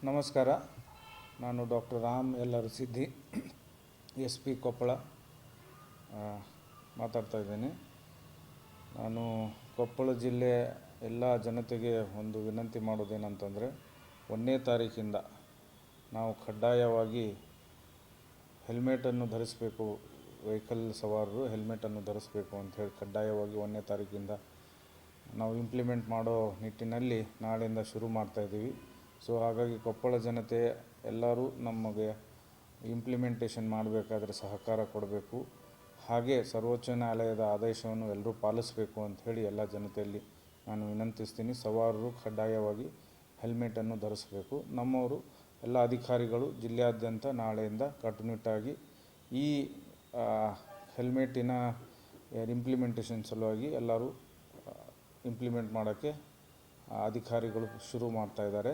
ನಮಸ್ಕಾರ. ನಾನು doctor Ram L Arasiddi, SP Koppal ಮಾತಾಡ್ತಾ ಇದ್ದೀನಿ. ನಾನು ಕೊಪ್ಪಳ ಜಿಲ್ಲೆ ಎಲ್ಲ ಜನತೆಗೆ ಒಂದು ವಿನಂತಿ ಮಾಡೋದೇನಂತಂದರೆ, 1ನೇ ತಾರೀಕಿಂದ ನಾವು ಕಡ್ಡಾಯವಾಗಿ ಹೆಲ್ಮೆಟನ್ನು ಧರಿಸಬೇಕು. ವೆಹಿಕಲ್ ಸವಾರರು ಹೆಲ್ಮೆಟನ್ನು ಧರಿಸಬೇಕು ಅಂಥೇಳಿ ಕಡ್ಡಾಯವಾಗಿ 1ನೇ ತಾರೀಕಿಂದ ನಾವು ಇಂಪ್ಲಿಮೆಂಟ್ ಮಾಡೋ ನಿಟ್ಟಿನಲ್ಲಿ ನಾಳೆಯಿಂದ ಶುರು ಮಾಡ್ತಾಯಿದ್ದೀವಿ. ಸೊ ಹಾಗಾಗಿ ಕೊಪ್ಪಳ ಜನತೆ ಎಲ್ಲರೂ ನಮಗೆ ಇಂಪ್ಲಿಮೆಂಟೇಷನ್ ಮಾಡಬೇಕಾದ್ರೆ ಸಹಕಾರ ಕೊಡಬೇಕು. ಹಾಗೆ ಸರ್ವೋಚ್ಚ ನ್ಯಾಯಾಲಯದ ಆದೇಶವನ್ನು ಎಲ್ಲರೂ ಪಾಲಿಸಬೇಕು ಅಂಥೇಳಿ ಎಲ್ಲ ಜನತೆಯಲ್ಲಿ ನಾನು ವಿನಂತಿಸ್ತೀನಿ. ಸವಾರರು ಕಡ್ಡಾಯವಾಗಿ ಹೆಲ್ಮೆಟನ್ನು ಧರಿಸಬೇಕು. ನಮ್ಮವರು ಎಲ್ಲ ಅಧಿಕಾರಿಗಳು ಜಿಲ್ಲೆಯಾದ್ಯಂತ ನಾಳೆಯಿಂದ ಕಟ್ಟುನಿಟ್ಟಾಗಿ ಈ ಹೆಲ್ಮೆಟಿನ ಇಂಪ್ಲಿಮೆಂಟೇಷನ್ ಸಲುವಾಗಿ ಎಲ್ಲರೂ ಇಂಪ್ಲಿಮೆಂಟ್ ಮಾಡೋಕ್ಕೆ ಅಧಿಕಾರಿಗಳು ಶುರು ಮಾಡ್ತಾಯಿದ್ದಾರೆ.